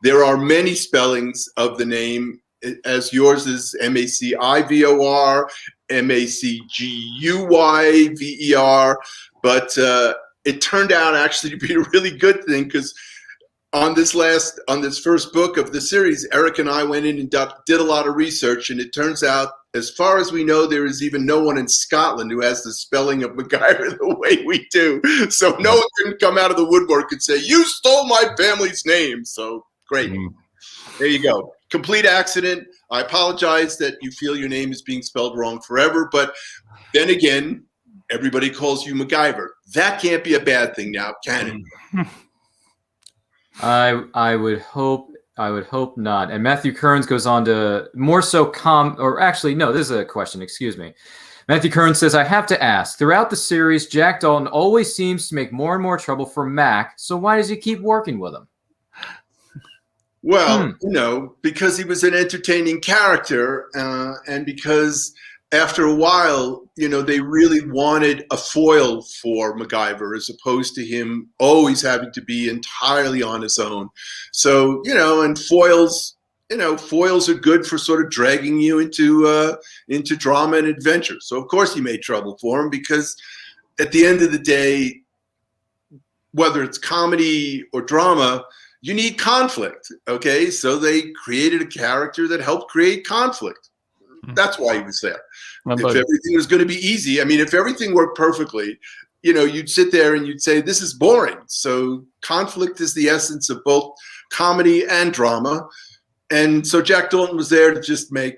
There are many spellings of the name, as yours is MacIvor, MacGuyver, but it turned out actually to be a really good thing, because on this first book of the series, Eric and I went in and did a lot of research, and it turns out, as far as we know, there is even no one in Scotland who has the spelling of MacGyver the way we do. So no one can come out of the woodwork and say, "You stole my family's name." So great. There you go. Complete accident. I apologize that you feel your name is being spelled wrong forever, but then again, everybody calls you MacGyver. That can't be a bad thing now, can it? I would hope not. And Matthew Kearns goes on to more so this is a question, excuse me. Matthew Kearns says, "I have to ask, throughout the series, Jack Dalton always seems to make more and more trouble for Mac, so why does he keep working with him?" Well, you know, because he was an entertaining character, and because after a while, you know, they really wanted a foil for MacGyver as opposed to him always having to be entirely on his own. So, you know, and foils are good for sort of dragging you into drama and adventure. So, of course, he made trouble for him, because at the end of the day, whether it's comedy or drama, you need conflict, okay? So they created a character that helped create conflict. That's why he was there. If everything was going to be easy, I mean, if everything worked perfectly, you know, you'd sit there and you'd say, this is boring. So conflict is the essence of both comedy and drama. And so Jack Dalton was there to just make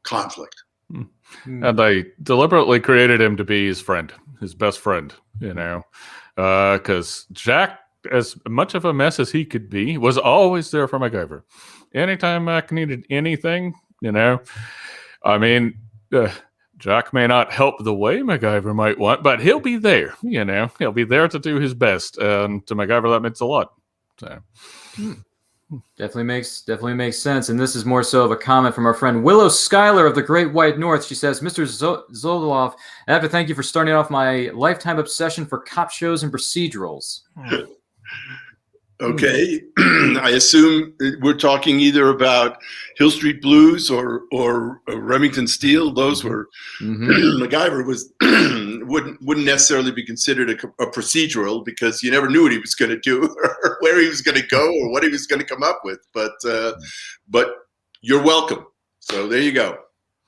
conflict. And they deliberately created him to be his friend, his best friend, you know, because Jack, as much of a mess as he could be, was always there for MacGyver. Anytime Mac needed anything, you know, I mean, Jack may not help the way MacGyver might want, but he'll be there, you know. He'll be there to do his best. And to MacGyver, that means a lot. So. Definitely makes sense. And this is more so of a comment from our friend Willow Schuyler of the Great White North. She says, "Mr. Zlotoff, I have to thank you for starting off my lifetime obsession for cop shows and procedurals." Okay, I assume we're talking either about Hill Street Blues or Remington Steele. Those were MacGyver wouldn't necessarily be considered a procedural, because you never knew what he was going to do or where he was going to go or what he was going to come up with. But you're welcome. So there you go.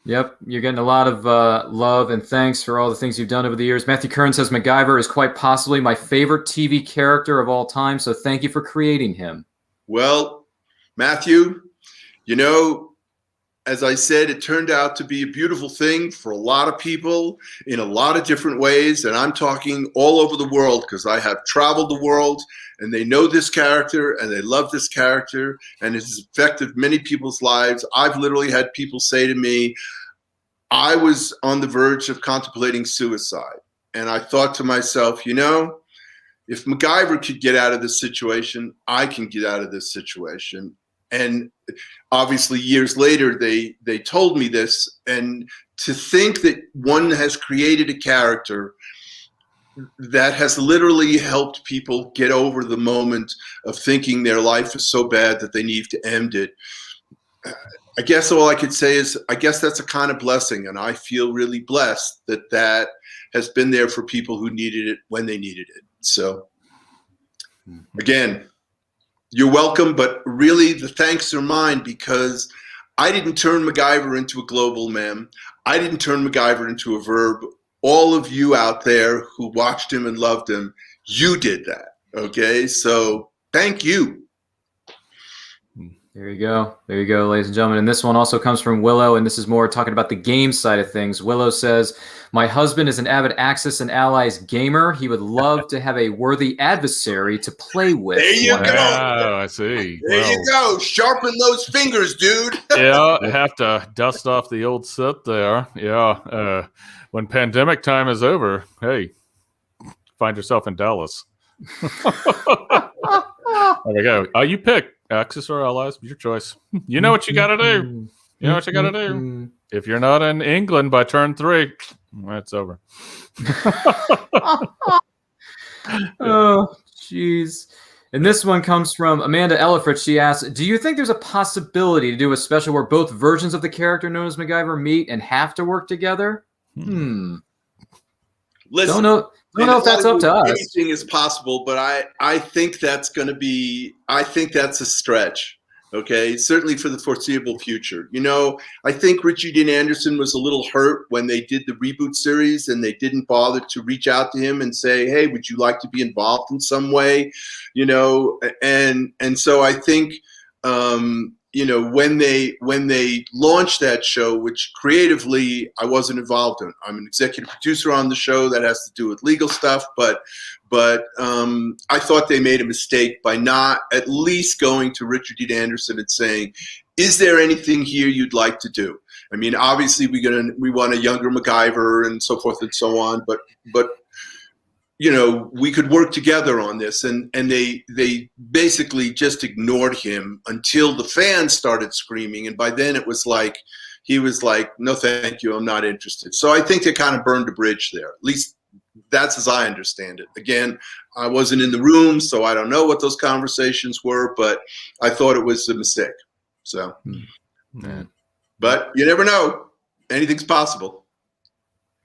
Yep, you're getting a lot of love and thanks for all the things you've done over the years. Matthew Kearns says MacGyver is quite possibly my favorite TV character of all time, so thank you for creating him. Well, Matthew, you know, as I said, it turned out to be a beautiful thing for a lot of people in a lot of different ways. And I'm talking all over the world because I have traveled the world and they know this character and they love this character and it has affected many people's lives. I've literally had people say to me, I was on the verge of contemplating suicide. And I thought to myself, you know, if MacGyver could get out of this situation, I can get out of this situation. And obviously years later, they told me this. And to think that one has created a character that has literally helped people get over the moment of thinking their life is so bad that they need to end it. I guess all I could say is, I guess that's a kind of blessing. And I feel really blessed that that has been there for people who needed it when they needed it. So again, you're welcome, but really the thanks are mine because I didn't turn MacGyver into a global meme. I didn't turn MacGyver into a verb. All of you out there who watched him and loved him, you did that, okay? So thank you. There you go. There you go, ladies and gentlemen. And this one also comes from Willow, and this is more talking about the game side of things. Willow says, my husband is an avid Axis and Allies gamer. He would love to have a worthy adversary to play with. There you go. Oh, I see. There you go. Sharpen those fingers, dude. Yeah, I have to dust off the old set there. Yeah. When pandemic time is over, hey, find yourself in Dallas. There we go. You pick Axis or Allies, your choice. You know what you got to do. You know what you got to do. If you're not in England by turn 3, it's over. Oh, jeez. And this one comes from Amanda Ellifrit. She asks, do you think there's a possibility to do a special where both versions of the character known as MacGyver meet and have to work together? Listen, Don't know if that's up to us. Anything is possible, but I think that's going to be, I think that's a stretch. Okay, certainly for the foreseeable future. You know, I think Richard Dean Anderson was a little hurt when they did the reboot series and they didn't bother to reach out to him and say, hey, would you like to be involved in some way? You know, and so I think, you know, when they launched that show, which creatively I wasn't involved in. I'm an executive producer on the show that has to do with legal stuff, but I thought they made a mistake by not at least going to Richard Dean Anderson and saying, is there anything here you'd like to do? I mean, obviously we want a younger MacGyver and so forth and so on, but you know, we could work together on this. And they basically just ignored him until the fans started screaming. And by then it was like, he was like, no, thank you, I'm not interested. So I think they kind of burned a bridge there. At least that's as I understand it. Again, I wasn't in the room, so I don't know what those conversations were, but I thought it was a mistake. So, but you never know. Anything's possible.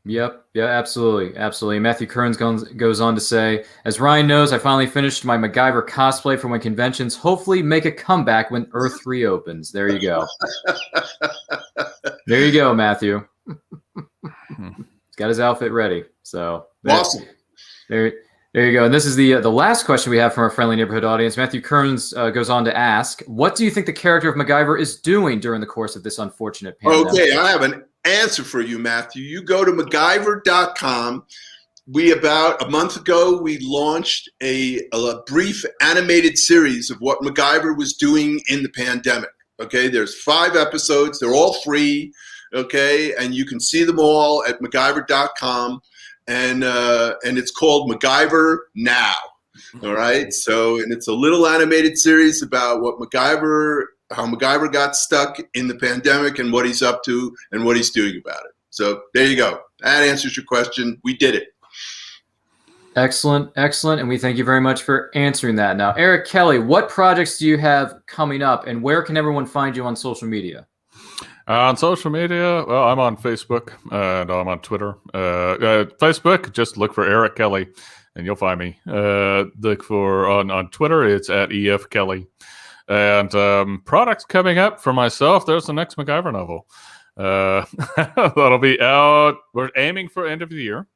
Yep. Yeah, absolutely. Absolutely. Matthew Kearns goes on to say, as Ryan knows, I finally finished my MacGyver cosplay for when conventions hopefully make a comeback when Earth reopens. There you go. There you go, Matthew. He's got his outfit ready. So awesome. There you go. And this is the last question we have from our friendly neighborhood audience. Matthew Kearns goes on to ask, what do you think the character of MacGyver is doing during the course of this unfortunate pandemic? Okay, I have an answer for you, Matthew. You go to MacGyver.com. About a month ago, we launched a brief animated series of what MacGyver was doing in the pandemic. Okay, there's 5 episodes. They're all free. Okay, and you can see them all at MacGyver.com. And it's called MacGyver Now. All right. So, and it's a little animated series about what how MacGyver got stuck in the pandemic and what he's up to and what he's doing about it. So there you go. That answers your question. We did it. Excellent. Excellent. And we thank you very much for answering that. Now, Eric Kelly, what projects do you have coming up and where can everyone find you on social media? On social media, well, I'm on Facebook and I'm on Twitter. Facebook, just look for Eric Kelly and you'll find me. Look for on Twitter, it's at EF Kelly. And products coming up for myself, there's the next MacGyver novel. That'll be out. We're aiming for end of the year,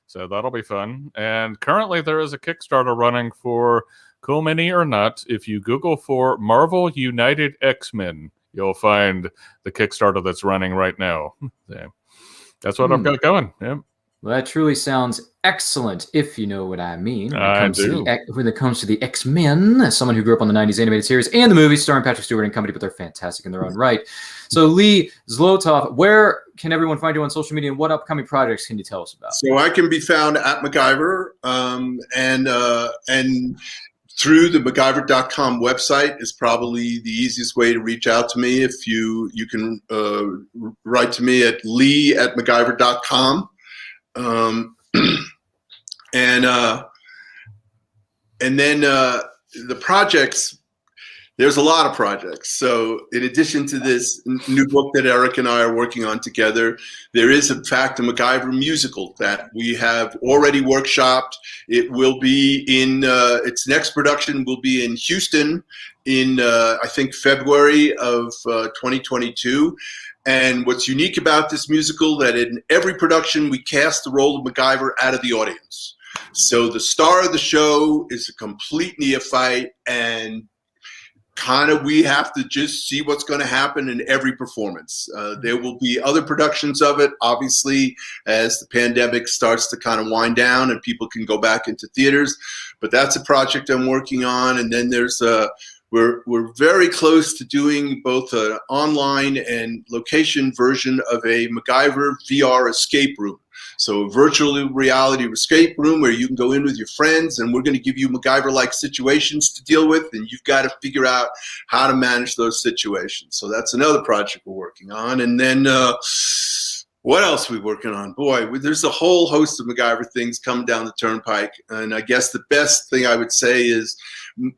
so that'll be fun. And currently there is a Kickstarter running for Cool Mini or Not. If you Google for Marvel United X-Men, you'll find the Kickstarter that's running right now. That's what I've got going. Yeah. Well, that truly sounds excellent, if you know what I mean. I do. When it comes to the X-Men, as someone who grew up on the 90s animated series and the movies starring Patrick Stewart and company, but they're fantastic in their own right. So, Lee Zlotoff, where can everyone find you on social media, and what upcoming projects can you tell us about? So I can be found at MacGyver, and through the MacGyver.com website is probably the easiest way to reach out to me. If you can write to me at lee@MacGyver.com. And then the projects, there's a lot of projects. So in addition to this new book that Eric and I are working on together, there is in fact a MacGyver musical that we have already workshopped. It will be in, its next production will be in Houston in, I think, February of 2022. And what's unique about this musical, that in every production we cast the role of MacGyver out of the audience. So the star of the show is a complete neophyte, and kind of we have to just see what's going to happen in every performance. There will be other productions of it, obviously, as the pandemic starts to kind of wind down and people can go back into theaters. But that's a project I'm working on. And then there's we're very close to doing both an online and location version of a MacGyver VR escape room. So a virtual reality escape room where you can go in with your friends, and we're going to give you MacGyver-like situations to deal with, and you've got to figure out how to manage those situations. So that's another project we're working on. And then what else are we working on? Boy, there's a whole host of MacGyver things coming down the turnpike. And I guess the best thing I would say is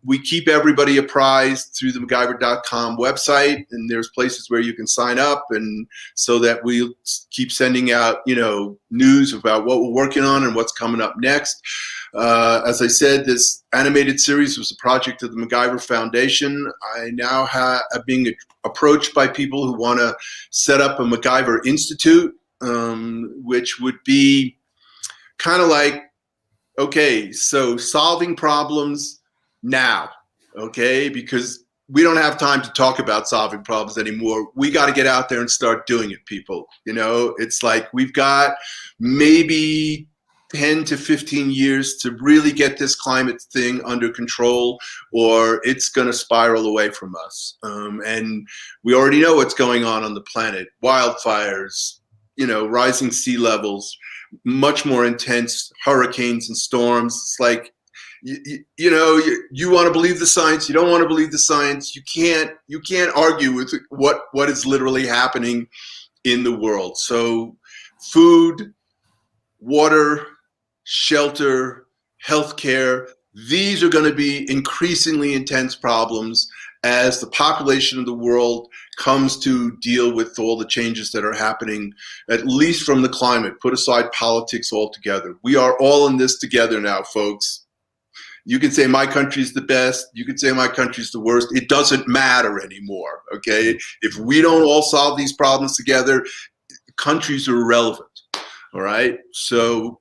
we keep everybody apprised through the MacGyver.com website, and there's places where you can sign up, and so that we'll keep sending out, news about what we're working on and what's coming up next. As I said, this animated series was a project of the MacGyver Foundation. I now am being approached by people who want to set up a MacGyver Institute, which would be kind of like, okay, so solving problems now, okay, because we don't have time to talk about solving problems anymore. We got to get out there and start doing it, people. It's like we've got maybe 10 to 15 years to really get this climate thing under control, or it's going to spiral away from us. And we already know what's going on the planet. Wildfires, rising sea levels, much more intense hurricanes and storms. It's like, you want to believe the science, you don't want to believe the science. You can't argue with what is literally happening in the world. So food, water, shelter, healthcare, these are going to be increasingly intense problems as the population of the world comes to deal with all the changes that are happening, at least from the climate. Put aside politics altogether. We are all in this together now, folks. You can say my country's the best. You can say my country's the worst. It doesn't matter anymore, okay? If we don't all solve these problems together, countries are irrelevant, all right? So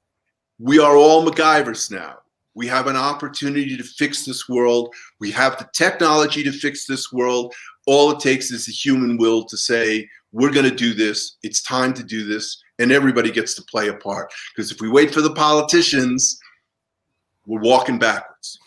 we are all MacGyvers now. We have an opportunity to fix this world. We have the technology to fix this world. All it takes is the human will to say, we're going to do this. It's time to do this. And everybody gets to play a part. Because if we wait for the politicians, we're walking backwards.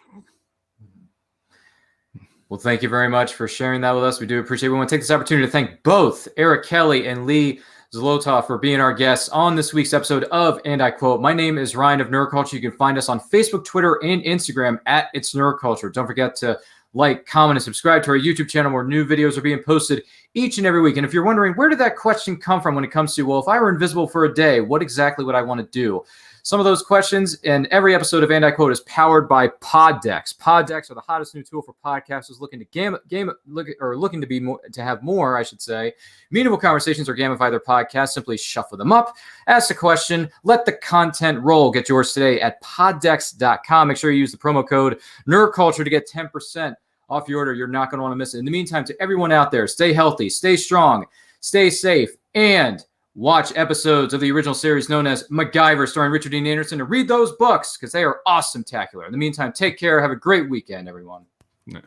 Well, thank you very much for sharing that with us. We do appreciate it. We want to take this opportunity to thank both Eric Kelly and Lee Zlotoff for being our guests on this week's episode of And I Quote. My name is Ryan of Nerd Culture. You can find us on Facebook, Twitter, and Instagram at It's Nerd Culture. Don't forget to like, comment, and subscribe to our YouTube channel where new videos are being posted each and every week. And if you're wondering, where did that question come from when it comes to, well, if I were invisible for a day, what exactly would I want to do? Some of those questions and every episode of And I Quote is powered by Poddecks. Poddecks are the hottest new tool for podcasters looking to have more, meaningful conversations or gamify their podcast. Simply shuffle them up, ask a question, let the content roll. Get yours today at poddecks.com. Make sure you use the promo code NerdCulture to get 10% off your order. You're not going to want to miss it. In the meantime, to everyone out there, stay healthy, stay strong, stay safe, and watch episodes of the original series known as MacGyver, starring Richard Dean Anderson, and read those books because they are awesome-tacular. In the meantime, take care. Have a great weekend, everyone. Yeah.